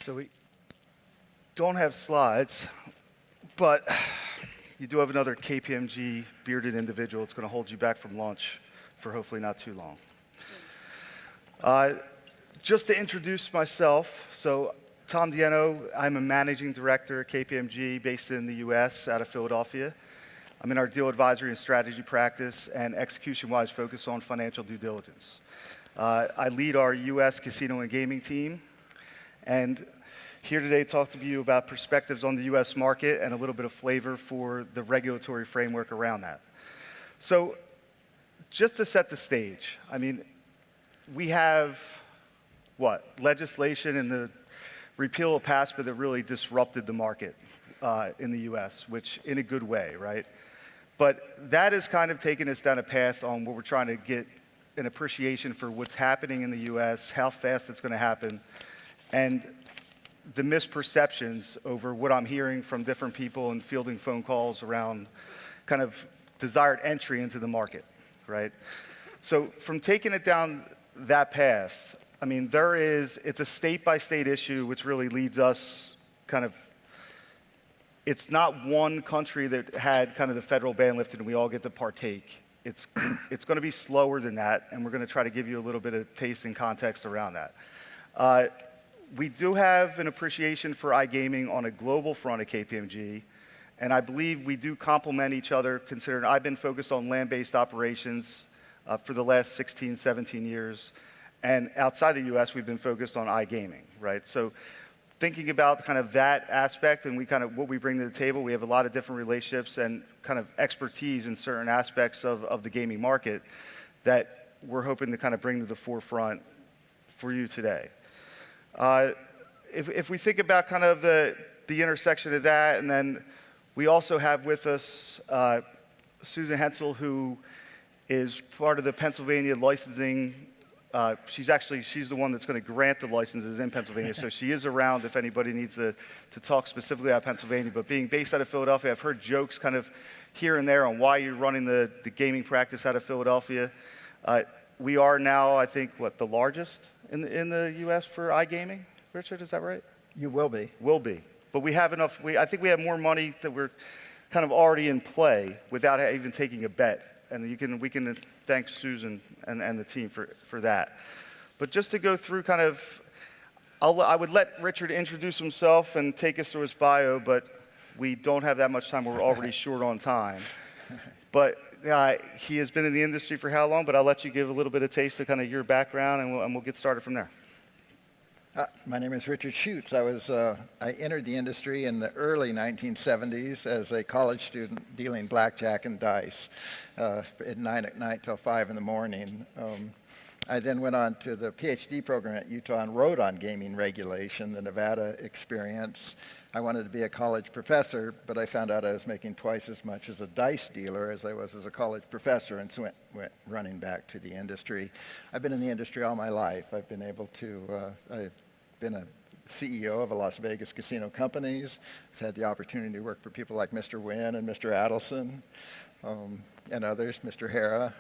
So we don't have slides, but you do have another KPMG bearded individual that's going to hold you back from lunch for hopefully not too long. Just to introduce myself, so Tom DiEnno, I'm a managing director at KPMG based in the US out of Philadelphia. I'm in our deal advisory and strategy practice and execution-wise focus on financial due diligence. I lead our US casino and gaming team, and here today to talk to you about perspectives on the US market and a little bit of flavor for the regulatory framework around that. So just to set the stage, I mean, we have, legislation and the repeal of PASPA that really disrupted the market in the US, which in a good way, right? But that has kind of taken us down a path on where we're trying to get an appreciation for what's happening in the US, how fast it's going to happen, and the misperceptions over what I'm hearing from different people and fielding phone calls around kind of desired entry into the market, right? So from taking it down that path, I mean, it's a state-by-state issue, which really leads us kind of, it's not one country that had kind of the federal ban lifted and we all get to partake. It's going to be slower than that, and we're going to try to give you a little bit of taste and context around that. We do have an appreciation for iGaming on a global front at KPMG, and I believe we do complement each other, considering I've been focused on land-based operations for the last 16, 17 years, and outside the US, we've been focused on iGaming, right? So thinking about kind of that aspect and what we bring to the table, we have a lot of different relationships and kind of expertise in certain aspects of the gaming market that we're hoping to kind of bring to the forefront for you today. If we think about kind of the intersection of that, and then we also have with us Susan Hensel, who is part of the Pennsylvania licensing. She's the one that's going to grant the licenses in Pennsylvania, so she is around if anybody needs to talk specifically about Pennsylvania. But being based out of Philadelphia, I've heard jokes kind of here and there on why you're running the gaming practice out of Philadelphia. We are now, I think, the largest in the U.S. for iGaming? Richard, is that right? You will be. Will be. But we have enough, I think we have more money that we're kind of already in play without even taking a bet. And we can thank Susan and the team for that. But just to go through kind of, I would let Richard introduce himself and take us through his bio, but we don't have that much time. We're already short on time. But he has been in the industry for how long? But I'll let you give a little bit of taste of kind of your background, and we'll get started from there. My name is Richard Schuetz. I entered the industry in the early 1970s as a college student dealing blackjack and dice at 9 at night till 5 in the morning. I then went on to the PhD program at Utah and wrote on gaming regulation, the Nevada experience. I wanted to be a college professor, but I found out I was making twice as much as a dice dealer as I was as a college professor, and so went running back to the industry. I've been in the industry all my life. I've been a CEO of a Las Vegas casino companies. I've had the opportunity to work for people like Mr. Wynn and Mr. Adelson and others, Mr. Hara.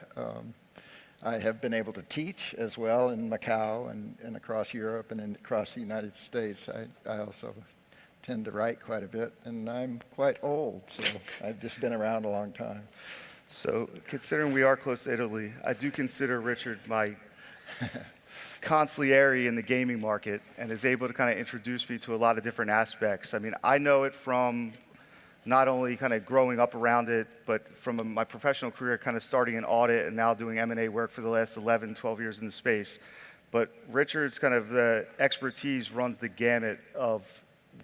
I have been able to teach as well in Macau and across Europe and across the United States. I also tend to write quite a bit, and I'm quite old, so I've just been around a long time. So considering we are close to Italy, I do consider Richard my consigliere in the gaming market and is able to kind of introduce me to a lot of different aspects. I mean, I know it from not only kind of growing up around it, but from my professional career, kind of starting in audit and now doing M&A work for the last 11, 12 years in the space. But Richard's kind of the expertise runs the gamut of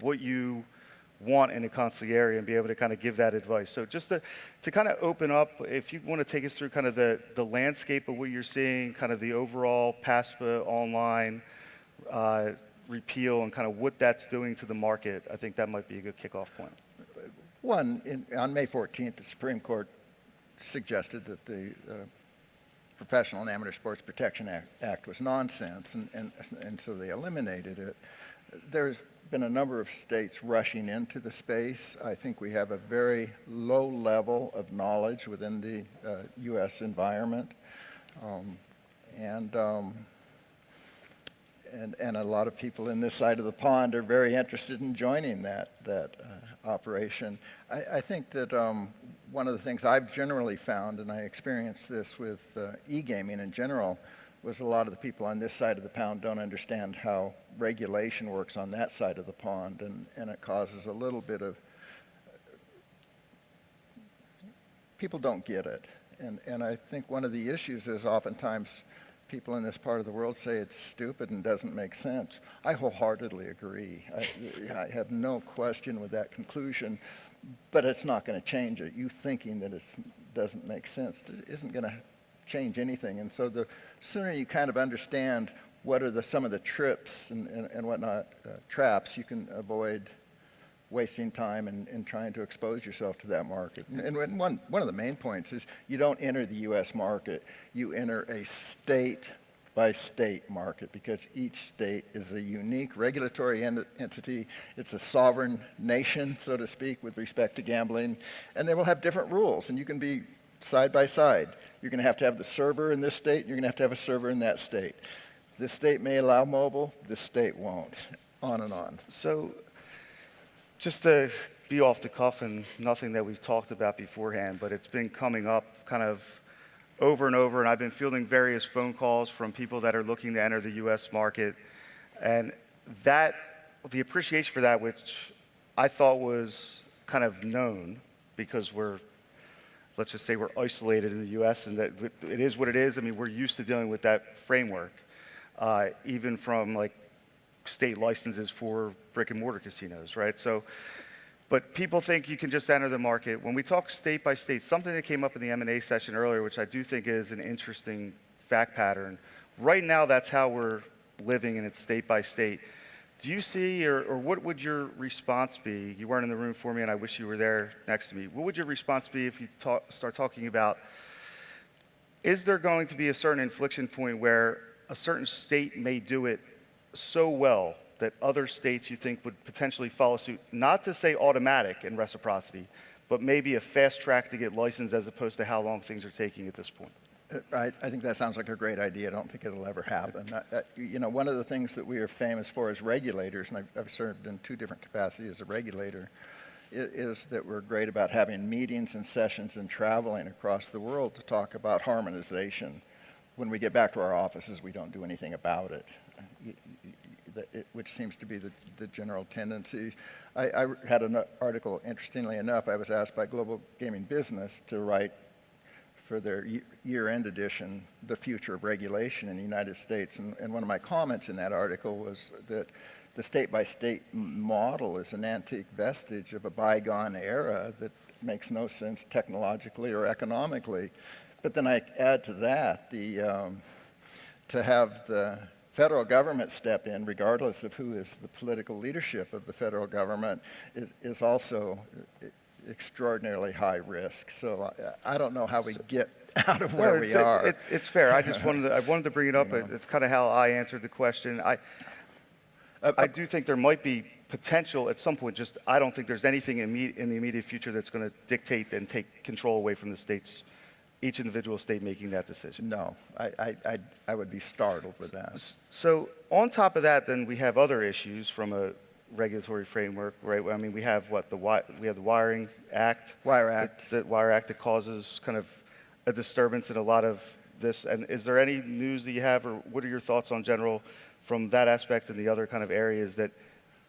what you want in a consigliere and be able to kind of give that advice. So just to kind of open up, if you want to take us through kind of the landscape of what you're seeing, kind of the overall PASPA online repeal and kind of what that's doing to the market, I think that might be a good kickoff point. On May 14th, the Supreme Court suggested that the Professional and Amateur Sports Protection Act was nonsense, and so they eliminated it. There's been a number of states rushing into the space. I think we have a very low level of knowledge within the U.S. environment. and a lot of people in this side of the pond are very interested in joining that operation. I think that one of the things I've generally found, and I experienced this with e-gaming in general, was a lot of the people on this side of the pond don't understand how regulation works on that side of the pond, and it causes a little bit of, people don't get it. And I think one of the issues is oftentimes people in this part of the world say it's stupid and doesn't make sense. I wholeheartedly agree. I have no question with that conclusion, but it's not going to change it. You thinking that it doesn't make sense isn't going to change anything. And so the sooner you kind of understand what are some of the trips and whatnot, traps, you can avoid wasting time and trying to expose yourself to that market. And one of the main points is you don't enter the U.S. market. You enter a state-by-state market, because each state is a unique regulatory entity. It's a sovereign nation, so to speak, with respect to gambling, and they will have different rules, and you can be side by side. You're going to have the server in this state, and you're going to have a server in that state. This state may allow mobile, this state won't, on and on. So just to be off the cuff, and nothing that we've talked about beforehand, but it's been coming up kind of over and over, and I've been fielding various phone calls from people that are looking to enter the U.S. market, and that, the appreciation for that, which I thought was kind of known, because let's just say we're isolated in the U.S., and that it is what it is. I mean, we're used to dealing with that framework, even from like state licenses for brick and mortar casinos, right? So, but people think you can just enter the market. When we talk state by state, something that came up in the M&A session earlier, which I do think is an interesting fact pattern. Right now, that's how we're living, and it's state by state. Do you see, or what would your response be? You weren't in the room for me, and I wish you were there next to me. What would your response be if you start talking about, is there going to be a certain inflection point where a certain state may do it so well that other states you think would potentially follow suit? Not to say automatic and reciprocity, but maybe a fast track to get licensed as opposed to how long things are taking at this point. I think that sounds like a great idea. I don't think it'll ever happen. One of the things that we are famous for as regulators, and I've served in 2 different capacities as a regulator, is that we're great about having meetings and sessions and traveling across the world to talk about harmonization. When we get back to our offices, we don't do anything about it, which seems to be the general tendency. I had an article, interestingly enough, I was asked by Global Gaming Business to write for their year-end edition, The Future of Regulation in the United States. And one of my comments in that article was that the state-by-state model is an antique vestige of a bygone era that makes no sense technologically or economically. But then I add to that to have the federal government step in, regardless of who is the political leadership of the federal government, is also extraordinarily high risk. So I don't know how we get out of where we are. It's fair. I just wanted to bring it up. It's kind of how I answered the question. I do think there might be potential at some point. Just I don't think there's anything in the immediate future that's going to dictate and take control away from the states, each individual state making that decision. No, I would be startled with that. So on top of that, then we have other issues from a regulatory framework, right? I mean, we have we have the Wiring Act. Wire Act. The Wire Act that causes kind of a disturbance in a lot of this. And is there any news that you have, or what are your thoughts on general from that aspect and the other kind of areas that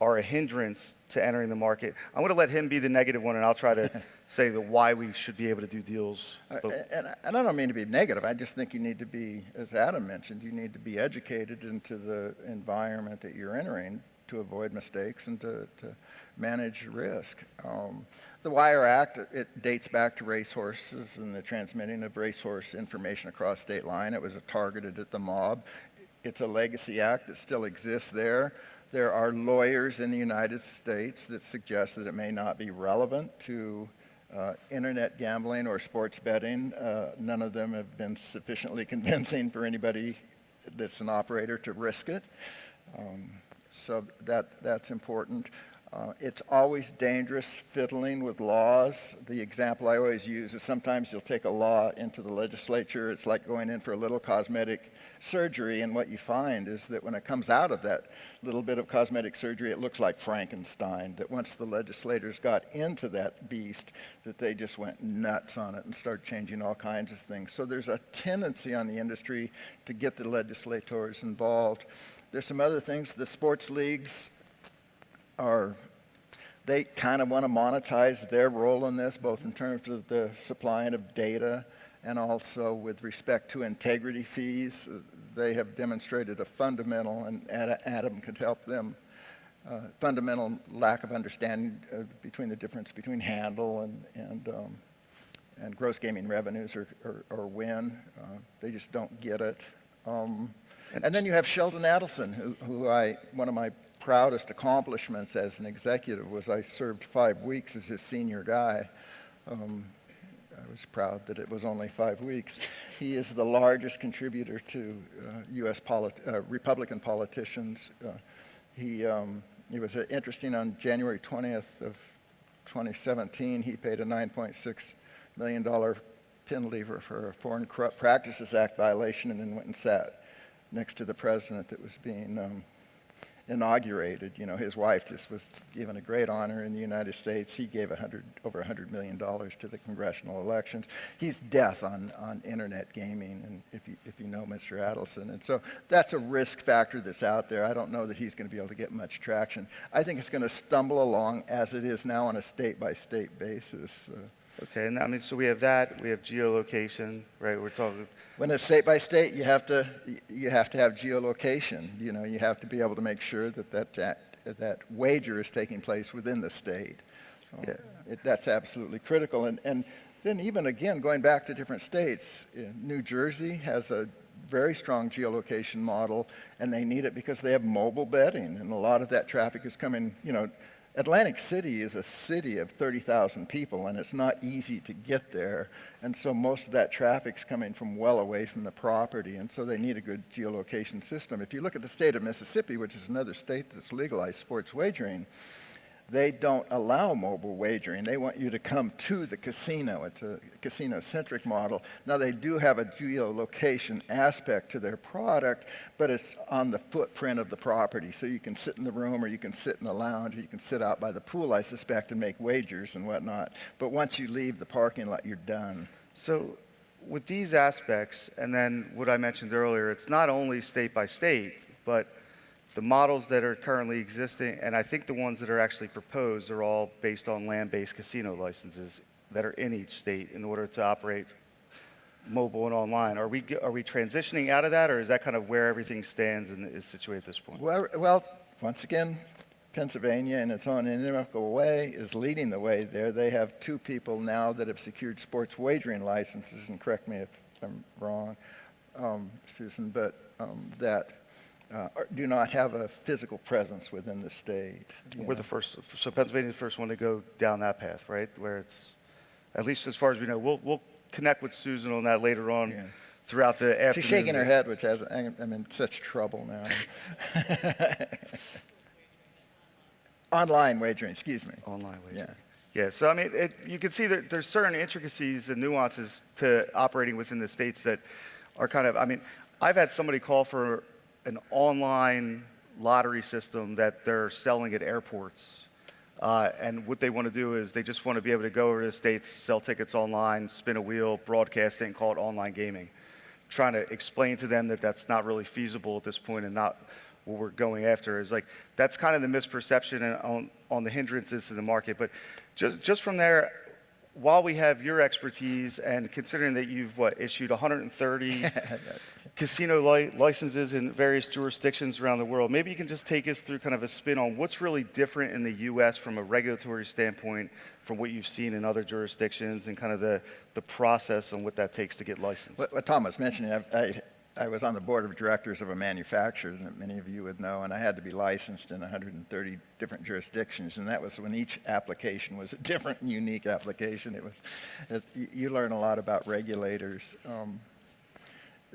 are a hindrance to entering the market? I'm going to let him be the negative one, and I'll try to say the why we should be able to do deals. And I don't mean to be negative. I just think you need to be, as Adam mentioned, you need to be educated into the environment that you're entering to avoid mistakes and to manage risk. The Wire Act, it dates back to racehorses and the transmitting of racehorse information across state line. It was targeted at the mob. It's a legacy act that still exists there. There are lawyers in the United States that suggest that it may not be relevant to internet gambling or sports betting. None of them have been sufficiently convincing for anybody that's an operator to risk it. So that's important. It's always dangerous fiddling with laws. The example I always use is sometimes you'll take a law into the legislature. It's like going in for a little cosmetic surgery, and what you find is that when it comes out of that little bit of cosmetic surgery, it looks like Frankenstein, that once the legislators got into that beast, that they just went nuts on it and started changing all kinds of things. So there's a tendency on the industry to get the legislators involved. There's some other things. The sports leagues they kind of want to monetize their role in this, both in terms of the supplying of data and also with respect to integrity fees. They have demonstrated a fundamental, and Adam could help them, fundamental lack of understanding between the difference between handle and gross gaming revenues or win. They just don't get it. And then you have Sheldon Adelson, who one of my proudest accomplishments as an executive was I served 5 weeks as his senior guy. I was proud that it was only 5 weeks. He is the largest contributor to U.S. Republican politicians. It was interesting, on January 20th of 2017, he paid a $9.6 million penalty for a Foreign Corrupt Practices Act violation, and then went and sat next to the president that was being inaugurated. You know, his wife just was given a great honor in the United States. He gave over $100 million to the congressional elections. He's death on internet gaming, and if you know Mr. Adelson. And so that's a risk factor that's out there. I don't know that he's going to be able to get much traction. I think it's going to stumble along as it is now on a state-by-state basis. Okay, and I mean, so we have that, we have geolocation, right? We're talking. When it's state by state, you have to have geolocation. You know, you have to be able to make sure that wager is taking place within the state. So that's absolutely critical. And then even again, going back to different states, New Jersey has a very strong geolocation model, and they need it because they have mobile betting, and a lot of that traffic is coming, you know. Atlantic City is a city of 30,000 people, and it's not easy to get there. And so most of that traffic's coming from well away from the property, and so they need a good geolocation system. If you look at the state of Mississippi, which is another state that's legalized sports wagering, they don't allow mobile wagering. They want you to come to the casino. It's a casino-centric model. Now, they do have a geolocation aspect to their product, but it's on the footprint of the property. So you can sit in the room, or you can sit in the lounge, or you can sit out by the pool, I suspect, and make wagers and whatnot. But once you leave the parking lot, you're done. So with these aspects, and then what I mentioned earlier, it's not only state by state, but the models that are currently existing, and I think the ones that are actually proposed, are all based on land-based casino licenses that are in each state in order to operate mobile and online. Are we transitioning out of that, or is that kind of where everything stands and is situated at this point? Well, once again, Pennsylvania, in its own inimitable way, is leading the way there. They have 2 people now that have secured sports wagering licenses, and correct me if I'm wrong, Susan, but that do not have a physical presence within the state. We're the first, so Pennsylvania's the first one to go down that path, right? Where it's, at least as far as we know, we'll connect with Susan on that later on throughout the afternoon. She's shaking her head, which has, I'm in such trouble now. Online wagering, excuse me. Online wagering. Yeah, so I mean, you can see that there's certain intricacies and nuances to operating within the states that are kind of, I mean, I've had somebody call for an online lottery system that they're selling at airports. And what they want to do is they just want to be able to go over to the States, sell tickets online, spin a wheel, broadcast it, and call it online gaming. Trying to explain to them that that's not really feasible at this point and not what we're going after. Is like, that's kind of the misperception on the hindrances to the market. But just from there, while we have your expertise, and considering that you've, issued 130 casino licenses in various jurisdictions around the world, maybe you can just take us through kind of a spin on what's really different in the U.S. from a regulatory standpoint from what you've seen in other jurisdictions, and kind of the process on what that takes to get licensed. What Tom was mentioning, I was on the board of directors of a manufacturer that many of you would know, and I had to be licensed in 130 different jurisdictions, and that was when each application was a different and unique application. You learn a lot about regulators.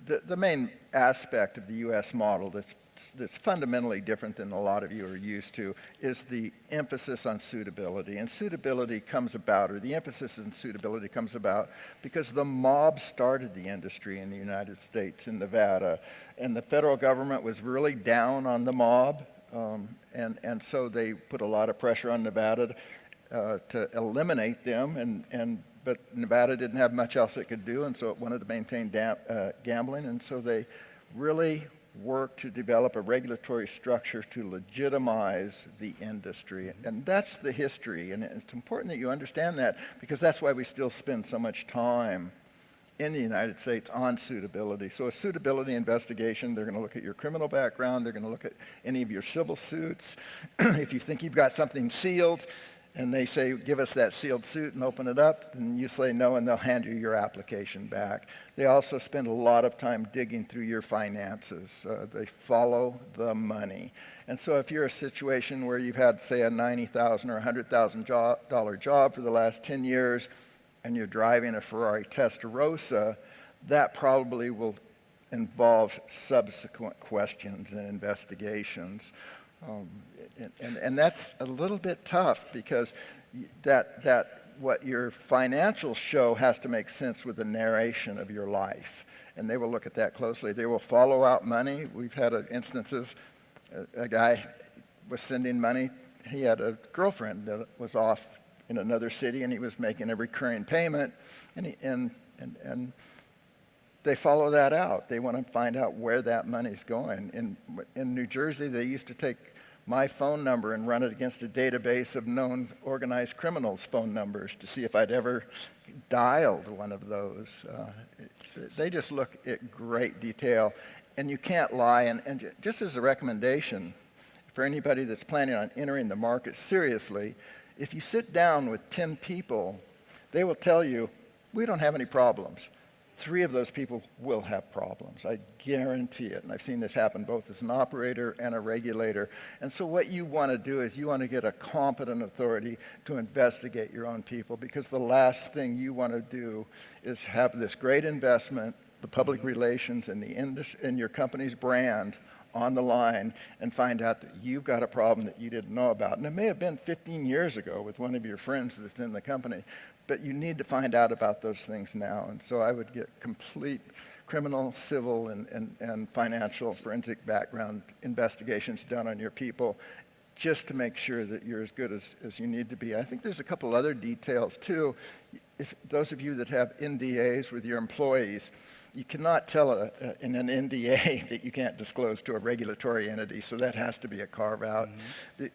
The main aspect of the U.S. model that's that's fundamentally different than a lot of you are used to is the emphasis on suitability. And suitability comes about, or the emphasis on suitability comes about because the mob started the industry in the United States, in Nevada, and the federal government was really down on the mob, and so they put a lot of pressure on Nevada to eliminate them, but Nevada didn't have much else it could do, and so it wanted to maintain gambling, and so they really worked to develop a regulatory structure to legitimize the industry. And that's the history, and it's important that you understand that because that's why we still spend so much time in the United States on suitability. So a suitability investigation, they're going to look at your criminal background, they're going to look at any of your civil suits. If you think you've got something sealed, and they say, give us that sealed suit and open it up, and you say no, and they'll hand you your application back. They also spend a lot of time digging through your finances. They follow the money. And so if you're a situation where you've had, say, a $90,000 or $100,000 job for the last 10 years, and you're driving a Ferrari Testarossa, that probably will involve subsequent questions and investigations. And that's a little bit tough because what your financials show has to make sense with the narration of your life. And they will look at that closely. They will follow out money. We've had instances, a guy was sending money. He had a girlfriend that was off in another city, and he was making a recurring payment. And they follow that out. They want to find out where that money's going. In New Jersey, they used to take my phone number and run it against a database of known organized criminals' phone numbers to see if I'd ever dialed one of those. They just look at great detail, and you can't lie. And just as a recommendation for anybody that's planning on entering the market seriously, if you sit down with 10 people, they will tell you, we don't have any problems. 3 of those people will have problems. I guarantee it. And I've seen this happen both as an operator and a regulator. And so what you want to do is you want to get a competent authority to investigate your own people, because the last thing you want to do is have this great investment, the public relations and your company's brand on the line, and find out that you've got a problem that you didn't know about. And it may have been 15 years ago with one of your friends that's in the company, but you need to find out about those things now. And so I would get complete criminal, civil, and financial forensic background investigations done on your people just to make sure that you're as good as you need to be. I think there's a couple other details too. If those of you that have NDAs with your employees, you cannot tell in an NDA that you can't disclose to a regulatory entity, so that has to be a carve-out.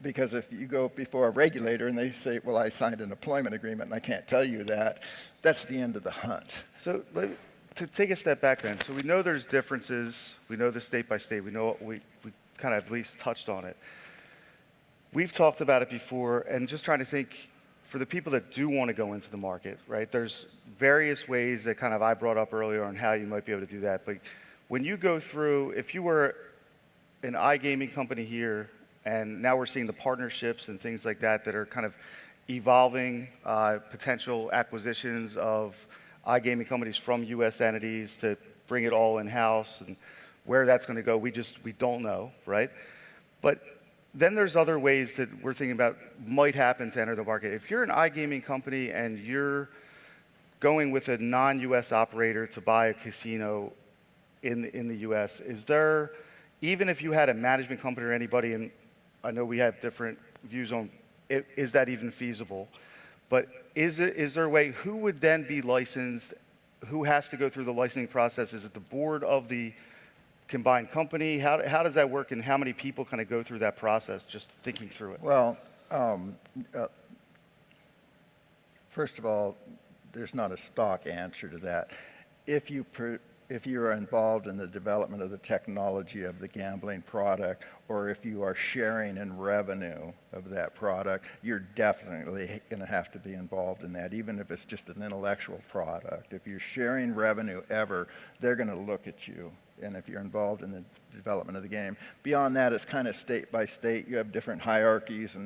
Because if you go before a regulator and they say, well, I signed an employment agreement and I can't tell you that, that's the end of the hunt. So to take a step back then, so we know there's differences, we know the state by state, we know we kind of at least touched on it. We've talked about it before, and just trying to think, for the people that do want to go into the market, right, there's various ways that kind of I brought up earlier on how you might be able to do that. But when you go through, if you were an iGaming company here, and now we're seeing the partnerships and things like that that are kind of evolving, potential acquisitions of iGaming companies from U.S. entities to bring it all in-house, and where that's going to go, we don't know, right? But then there's other ways that we're thinking about might happen to enter the market. If you're an iGaming company and you're going with a non-U.S. operator to buy a casino in the U.S., is there, even if you had a management company or anybody, and I know we have different views on, is that even feasible? But is there a way, who would then be licensed? Who has to go through the licensing process? Is it the board of the combined company? How does that work, and how many people kind of go through that process, just thinking through it? Well, first of all, there's not a stock answer to that. If you are involved in the development of the technology of the gambling product, or if you are sharing in revenue of that product, you're definitely going to have to be involved in that, even if it's just an intellectual product. If you're sharing revenue ever, they're going to look at you. And if you're involved in the development of the game. Beyond that, it's kind of state by state. You have different hierarchies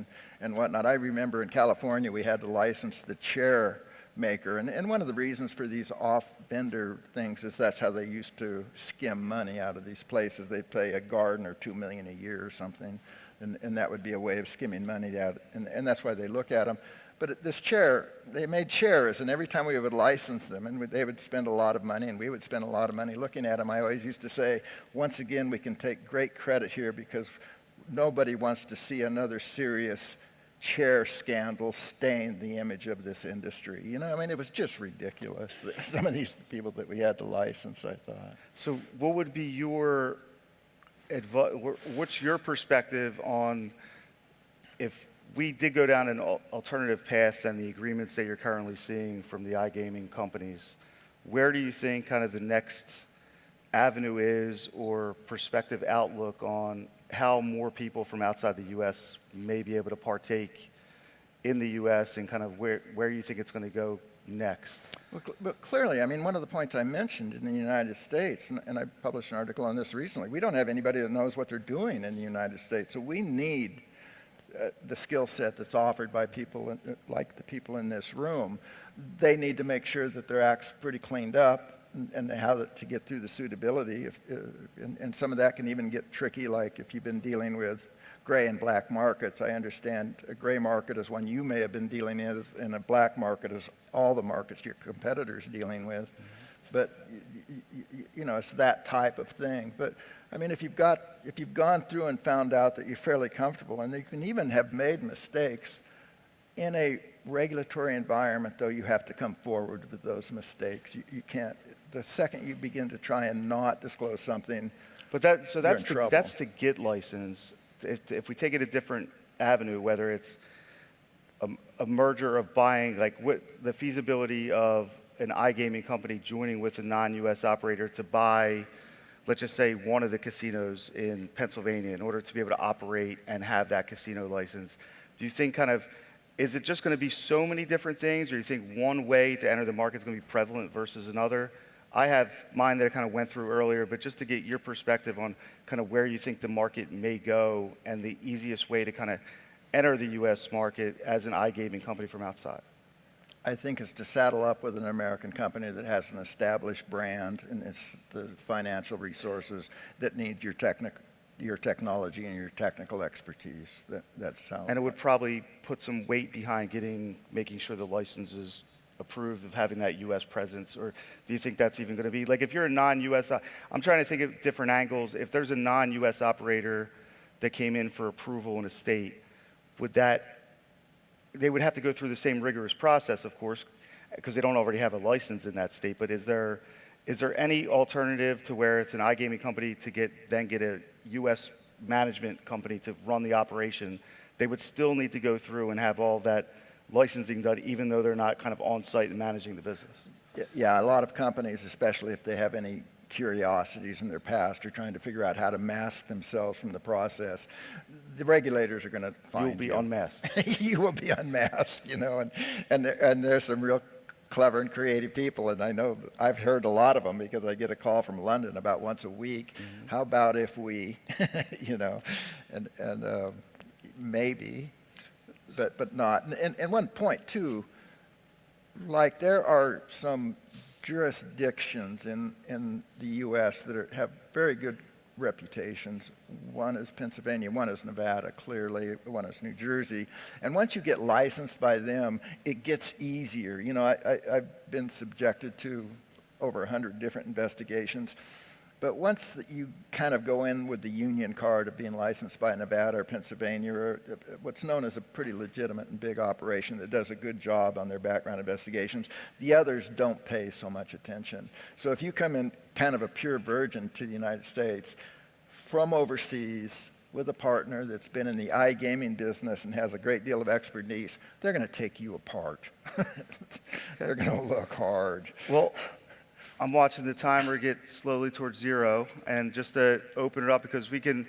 and whatnot. I remember in California, we had to license the chair maker. And one of the reasons for these off-vendor things is that's how they used to skim money out of these places. They'd pay a gardener $2 million a year or something, and that would be a way of skimming money out, and that's why they look at them. But this chair, they made chairs, and every time we would license them, and they would spend a lot of money, and we would spend a lot of money looking at them, I always used to say, once again, we can take great credit here because nobody wants to see another serious chair scandal stain the image of this industry. You know, I mean, it was just ridiculous. Some of these people that we had to license, I thought. So what would be your what's your perspective on if we did go down an alternative path than the agreements that you're currently seeing from the iGaming companies? Where do you think kind of the next avenue is, or perspective outlook on how more people from outside the U.S. may be able to partake in the U.S. and kind of where you think it's going to go next? Well, but clearly, I mean, one of the points I mentioned in the United States, and I published an article on this recently, we don't have anybody that knows what they're doing in the United States. So we need the skill set that's offered by people like the people in this room. They need to make sure that their act's pretty cleaned up and how to get through the suitability. And some of that can even get tricky, like if you've been dealing with gray and black markets. I understand a gray market is one you may have been dealing in, and a black market is all the markets your competitors dealing with. But you know, it's that type of thing. But I mean, if you've gone through and found out that you're fairly comfortable, and you can even have made mistakes in a regulatory environment, though, you have to come forward with those mistakes. You can't. The second you begin to try and not disclose something, but that's to get license. If we take it a different avenue, whether it's a merger of buying, like what the feasibility of an iGaming company joining with a non-U.S. operator to buy, let's just say, one of the casinos in Pennsylvania in order to be able to operate and have that casino license. Do you think is it just going to be so many different things, or do you think one way to enter the market is going to be prevalent versus another? I have mine that I kind of went through earlier, but just to get your perspective on kind of where you think the market may go and the easiest way to kind of enter the U.S. market as an iGaming company from outside. I think it's to saddle up with an American company that has an established brand and it's the financial resources that need your technology and your technical expertise. That's how. And it would probably put some weight behind making sure the license is approved of having that U.S. presence, or do you think that's even going to be, like, if you're a non-U.S., I'm trying to think of different angles. If there's a non-U.S. operator that came in for approval in a state, they would have to go through the same rigorous process, of course, because they don't already have a license in that state. But is there any alternative to where it's an iGaming company to get a U.S. management company to run the operation? They would still need to go through and have all that licensing done, even though they're not kind of on site and managing the business. Yeah, a lot of companies, especially if they have any curiosities in their past, are trying to figure out how to mask themselves from the process. The regulators are going to find you. You'll be unmasked. You will be unmasked, you know, and there's some real clever and creative people, and I know I've heard a lot of them because I get a call from London about once a week. Mm-hmm. How about if we, you know, and maybe, but not. And one point too, like there are some jurisdictions in the U.S. that have very good reputations. One is Pennsylvania, one is Nevada, clearly, one is New Jersey. And once you get licensed by them, it gets easier. You know, I've been subjected to over 100 different investigations. But once you kind of go in with the union card of being licensed by Nevada or Pennsylvania, or what's known as a pretty legitimate and big operation that does a good job on their background investigations, the others don't pay so much attention. So if you come in kind of a pure virgin to the United States from overseas with a partner that's been in the iGaming business and has a great deal of expertise, they're going to take you apart. They're going to look hard. Well, I'm watching the timer get slowly towards zero, and just to open it up, because Richard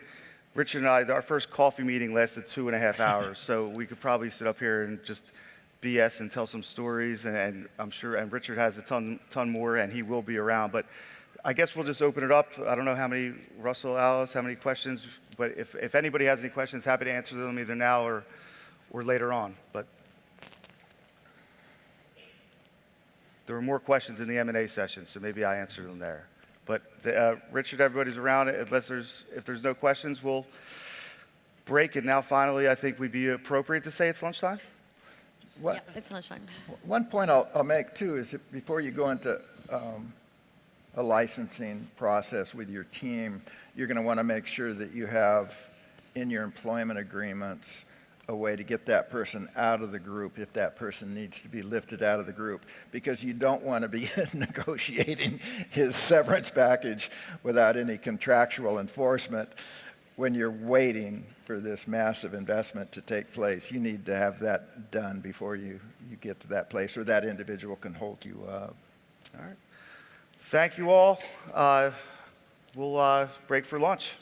and I, our first coffee meeting lasted 2.5 hours, so we could probably sit up here and just BS and tell some stories, and I'm sure, and Richard has a ton more, and he will be around, but I guess we'll just open it up. I don't know how many, Russell, Alice, how many questions, but if anybody has any questions, happy to answer them either now or later on, but. There were more questions in the M&A session, so maybe I answered them there. But Richard, everybody's around. If there's no questions, we'll break. And now finally, I think we'd be appropriate to say it's lunchtime. What, Yeah, it's lunchtime. One point I'll make too is that before you go into a licensing process with your team, you're going to want to make sure that you have in your employment agreements a way to get that person out of the group if that person needs to be lifted out of the group, because you don't want to be negotiating his severance package without any contractual enforcement when you're waiting for this massive investment to take place. You need to have that done before you get to that place, or that individual can hold you up. All right. Thank you all. We'll break for lunch.